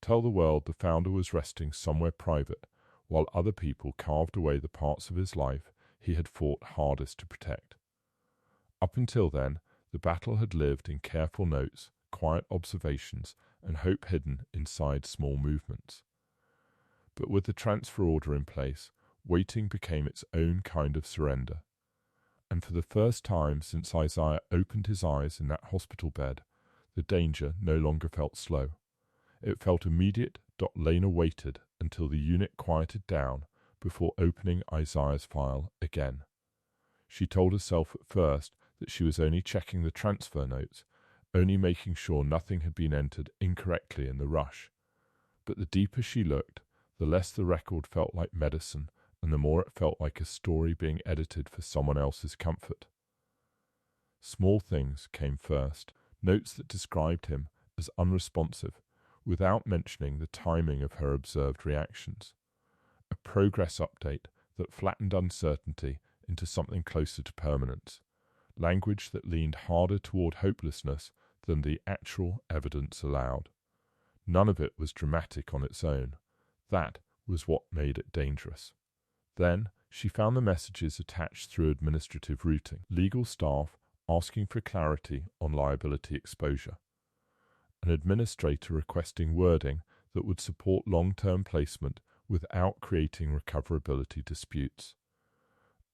Tell the world the founder was resting somewhere private, while other people carved away the parts of his life he had fought hardest to protect. Up until then, the battle had lived in careful notes, quiet observations, and hope hidden inside small movements. But with the transfer order in place, waiting became its own kind of surrender. And for the first time since Isaiah opened his eyes in that hospital bed, the danger no longer felt slow. It felt immediate. Lena waited until the unit quieted down before opening Isaiah's file again. She told herself at first that she was only checking the transfer notes, only making sure nothing had been entered incorrectly in the rush. But the deeper she looked, the less the record felt like medicine, and the more it felt like a story being edited for someone else's comfort. Small things came first, notes that described him as unresponsive, without mentioning the timing of her observed reactions. A progress update that flattened uncertainty into something closer to permanence. Language that leaned harder toward hopelessness than the actual evidence allowed. None of it was dramatic on its own. That was what made it dangerous. Then she found the messages attached through administrative routing. Legal staff asking for clarity on liability exposure. An administrator requesting wording that would support long-term placement without creating recoverability disputes.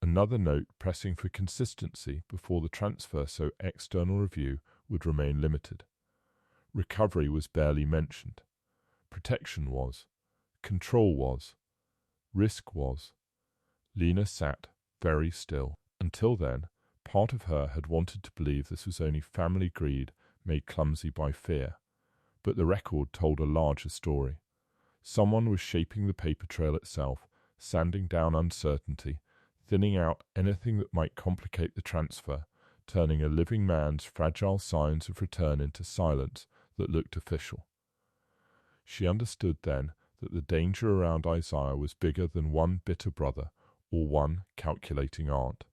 Another note pressing for consistency before the transfer so external review would remain limited. Recovery was barely mentioned. Protection was. Control was. Risk was. Lena sat very still. Until then, part of her had wanted to believe this was only family greed made clumsy by fear. But the record told a larger story. Someone was shaping the paper trail itself, sanding down uncertainty, thinning out anything that might complicate the transfer, turning a living man's fragile signs of return into silence that looked official. She understood then that the danger around Isaiah was bigger than one bitter brother or one calculating aunt.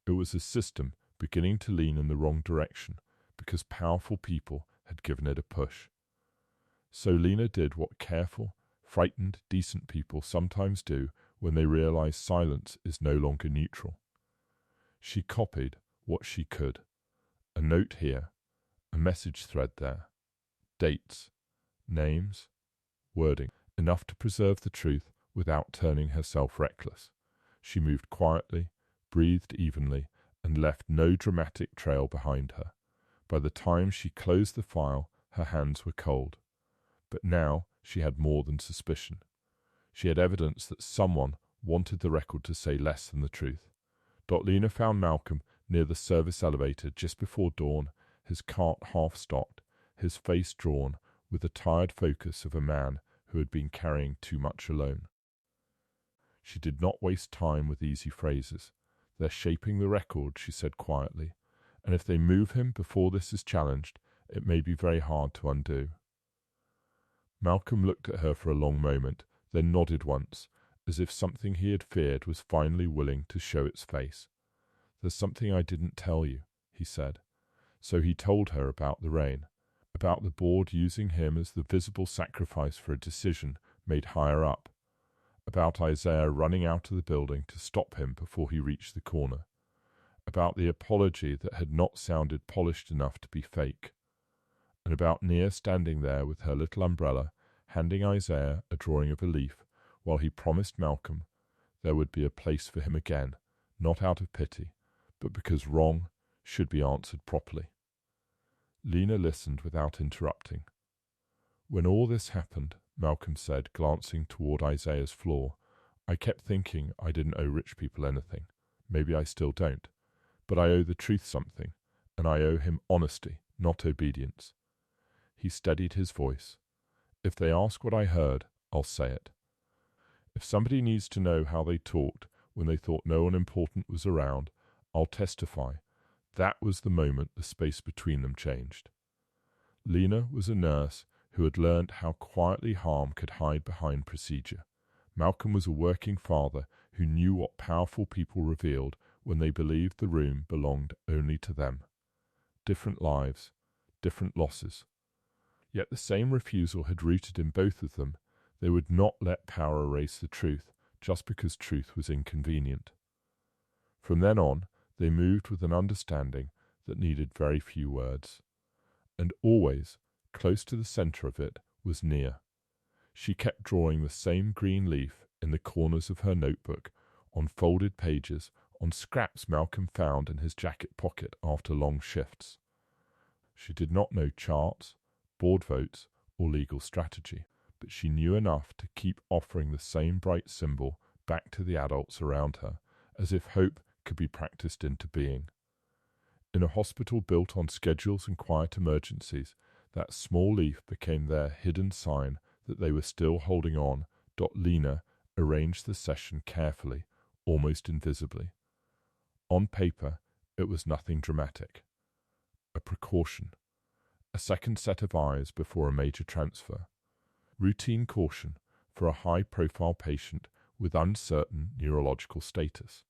It was a system beginning to lean in the wrong direction because powerful people had given it a push. So Lena did what careful, frightened, decent people sometimes do when they realize silence is no longer neutral. She copied what she could. A note here, a message thread there, dates, names, wording, enough to preserve the truth without turning herself reckless. She moved quietly, breathed evenly, and left no dramatic trail behind her. By the time she closed the file, her hands were cold. But now she had more than suspicion. She had evidence that someone wanted the record to say less than the truth. Lena found Malcolm near the service elevator just before dawn, his cart half stocked, his face drawn with the tired focus of a man who had been carrying too much alone. She did not waste time with easy phrases. "They're shaping the record," she said quietly, "and if they move him before this is challenged, it may be very hard to undo." Malcolm looked at her for a long moment, then nodded once, as if something he had feared was finally willing to show its face. "There's something I didn't tell you," he said. So he told her about the rain, about the board using him as the visible sacrifice for a decision made higher up, about Isaiah running out of the building to stop him before he reached the corner, about the apology that had not sounded polished enough to be fake, and about Nia standing there with her little umbrella, handing Isaiah a drawing of a leaf, while he promised Malcolm there would be a place for him again, not out of pity, but because wrong should be answered properly. Lena listened without interrupting. "When all this happened," Malcolm said, glancing toward Isaiah's floor, "I kept thinking I didn't owe rich people anything. Maybe I still don't. But I owe the truth something, and I owe him honesty, not obedience." He steadied his voice. "If they ask what I heard, I'll say it. If somebody needs to know how they talked when they thought no one important was around, I'll testify. That was the moment the space between them changed." Lena was a nurse who had learned how quietly harm could hide behind procedure. Malcolm was a working father who knew what powerful people revealed when they believed the room belonged only to them. Different lives, different losses. Yet the same refusal had rooted in both of them. They would not let power erase the truth, just because truth was inconvenient. From then on, they moved with an understanding that needed very few words. And always, close to the center of it, was Nia. She kept drawing the same green leaf in the corners of her notebook, on folded pages, on scraps Malcolm found in his jacket pocket after long shifts. She did not know charts, board votes, or legal strategy, but she knew enough to keep offering the same bright symbol back to the adults around her, as if hope could be practiced into being. In a hospital built on schedules and quiet emergencies, that small leaf became their hidden sign that they were still holding on. Lena arranged the session carefully, almost invisibly. On paper, it was nothing dramatic. A precaution. A second set of eyes before a major transfer. Routine caution for a high-profile patient with uncertain neurological status.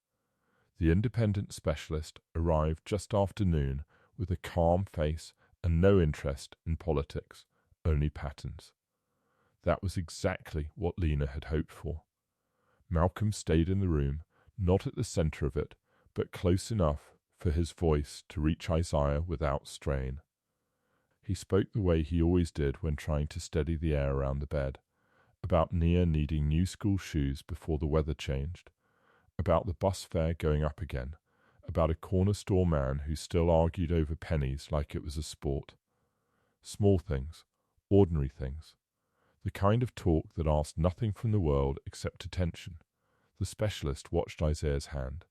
The independent specialist arrived just after noon with a calm face and no interest in politics, only patterns. That was exactly what Lena had hoped for. Malcolm stayed in the room, not at the center of it, but close enough for his voice to reach Isaiah without strain. He spoke the way he always did when trying to steady the air around the bed, about Nia needing new school shoes before the weather changed, about the bus fare going up again, about a corner store man who still argued over pennies like it was a sport. Small things, ordinary things. The kind of talk that asked nothing from the world except attention. The specialist watched Isaiah's hand.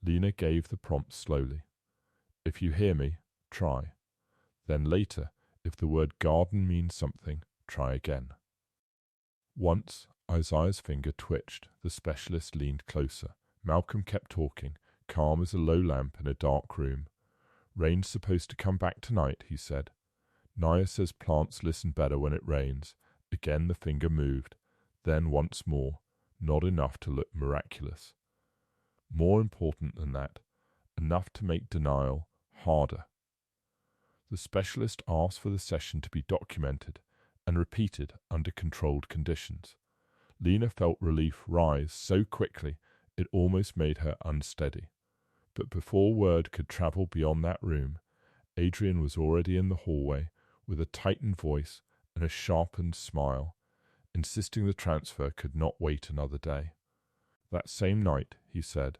Lena gave the prompt slowly. "If you hear me, try. Then later, if the word garden means something, try again." Once, Isaiah's finger twitched. The specialist leaned closer. Malcolm kept talking, calm as a low lamp in a dark room. "Rain's supposed to come back tonight," he said. "Nia says plants listen better when it rains." Again the finger moved. Then once more, not enough to look miraculous. More important than that, enough to make denial harder. The specialist asked for the session to be documented, and repeated under controlled conditions. Lena felt relief rise so quickly it almost made her unsteady. But before word could travel beyond that room, Adrian was already in the hallway with a tightened voice and a sharpened smile, insisting the transfer could not wait another day. That same night, he said,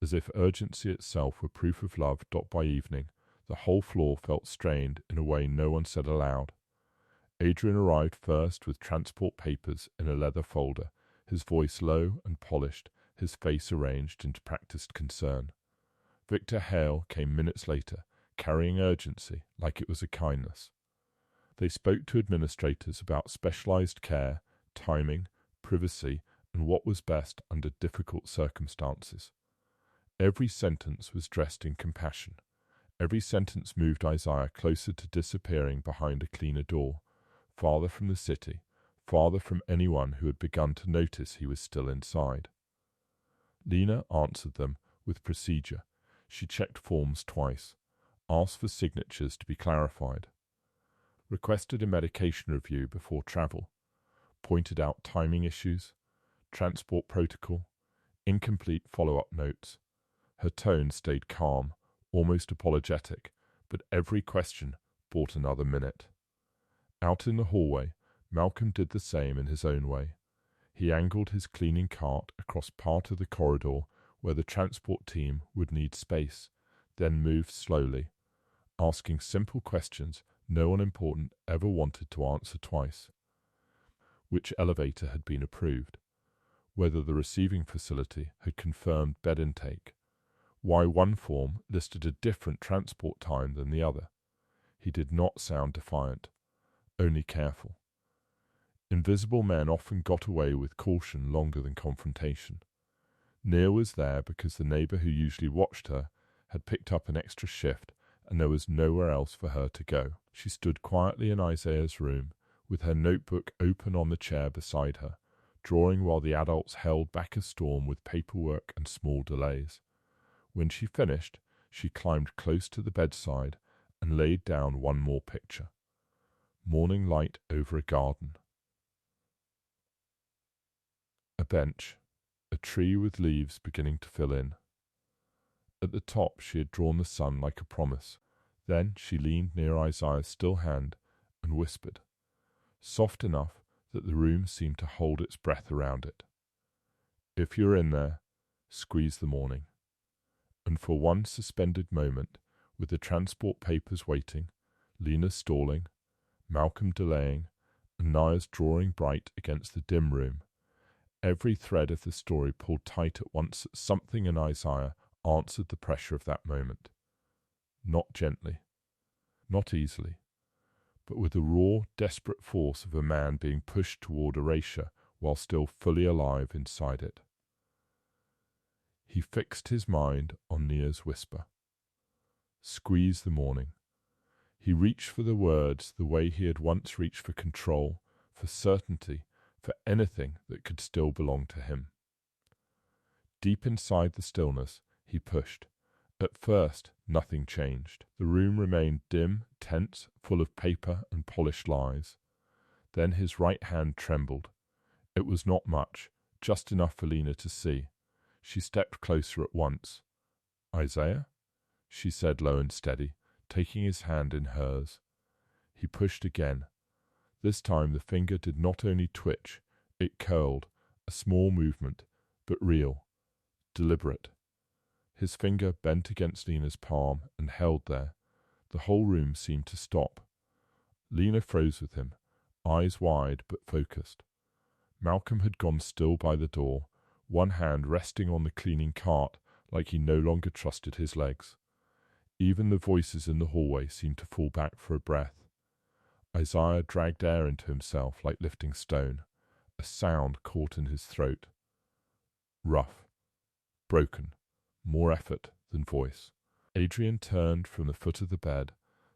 as if urgency itself were proof of love. By evening, the whole floor felt strained in a way no one said aloud. Adrian arrived first with transport papers in a leather folder, his voice low and polished, his face arranged into practiced concern. Victor Hale came minutes later, carrying urgency like it was a kindness. They spoke to administrators about specialized care, timing, privacy, and what was best under difficult circumstances. Every sentence was dressed in compassion. Every sentence moved Isaiah closer to disappearing behind a cleaner door, farther from the city, farther from anyone who had begun to notice he was still inside. Lena answered them with procedure. She checked forms twice, asked for signatures to be clarified, requested a medication review before travel, pointed out timing issues, transport protocol, incomplete follow-up notes. Her tone stayed calm, almost apologetic, but every question brought another minute. Out in the hallway, Malcolm did the same in his own way. He angled his cleaning cart across part of the corridor where the transport team would need space, then moved slowly, asking simple questions no one important ever wanted to answer twice. Which elevator had been approved? Whether the receiving facility had confirmed bed intake? Why one form listed a different transport time than the other? He did not sound defiant, only careful. Invisible men often got away with caution longer than confrontation. Nia was there because the neighbor who usually watched her had picked up an extra shift and there was nowhere else for her to go. She stood quietly in Isaiah's room, with her notebook open on the chair beside her, drawing while the adults held back a storm with paperwork and small delays. When she finished, she climbed close to the bedside and laid down one more picture. Morning light over a garden. A bench, a tree with leaves beginning to fill in. At the top she had drawn the sun like a promise. Then she leaned near Isaiah's still hand and whispered, soft enough that the room seemed to hold its breath around it. If you're in there, squeeze the morning. And for one suspended moment, with the transport papers waiting, Lena stalling, Malcolm delaying, and Nia's drawing bright against the dim room, every thread of the story pulled tight at once that something in Isaiah answered the pressure of that moment. Not gently, not easily, but with the raw, desperate force of a man being pushed toward erasure while still fully alive inside it. He fixed his mind on Nia's whisper. Squeeze the morning. He reached for the words the way he had once reached for control, for certainty, for anything that could still belong to him. Deep inside the stillness, he pushed. At first, nothing changed. The room remained dim, tense, full of paper and polished lies. Then his right hand trembled. It was not much, just enough for Lena to see. She stepped closer at once. Isaiah? She said low and steady, taking his hand in hers. He pushed again. This time the finger did not only twitch, it curled, a small movement, but real, deliberate. His finger bent against Lena's palm and held there. The whole room seemed to stop. Lena froze with him, eyes wide but focused. Malcolm had gone still by the door, one hand resting on the cleaning cart like he no longer trusted his legs. Even the voices in the hallway seemed to fall back for a breath. Isaiah dragged air into himself like lifting stone. A sound caught in his throat. Rough, broken, more effort than voice. Adrian turned from the foot of the bed,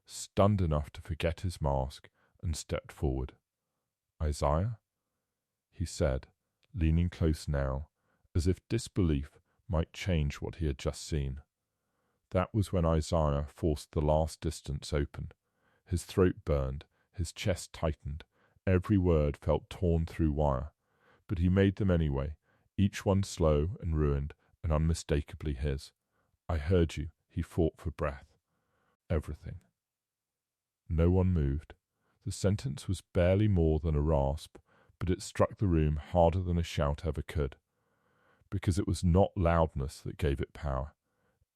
stunned enough to forget his mask, and stepped forward. Isaiah? He said, leaning close now, as if disbelief might change what he had just seen. That was when Isaiah forced the last distance open. His throat burned, his chest tightened, every word felt torn through wire, but he made them anyway, each one slow and ruined and unmistakably his. I heard you, he fought for breath. Everything. No one moved. The sentence was barely more than a rasp, but it struck the room harder than a shout ever could, because it was not loudness that gave it power.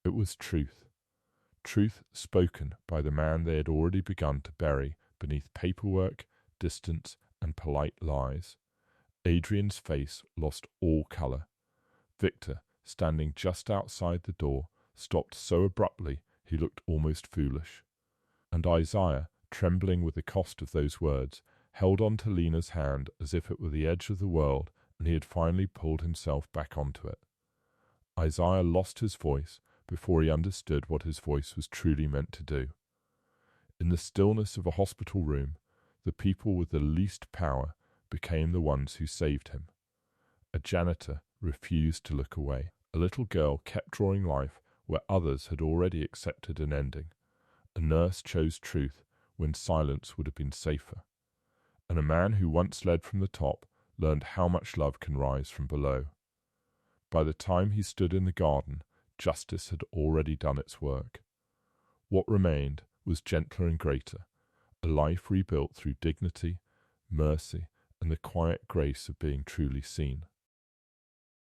It was truth. Truth spoken by the man they had already begun to bury beneath paperwork, distance, and polite lies. Adrian's face lost all colour. Victor, standing just outside the door, stopped so abruptly he looked almost foolish. And Isaiah, trembling with the cost of those words, held on to Lena's hand as if it were the edge of the world and he had finally pulled himself back onto it. Isaiah lost his voice before he understood what his voice was truly meant to do. In the stillness of a hospital room, the people with the least power became the ones who saved him. A janitor refused to look away. A little girl kept drawing life where others had already accepted an ending. A nurse chose truth when silence would have been safer. And a man who once led from the top learned how much love can rise from below. By the time he stood in the garden, justice had already done its work. What remained was gentler and greater, a life rebuilt through dignity, mercy, and the quiet grace of being truly seen.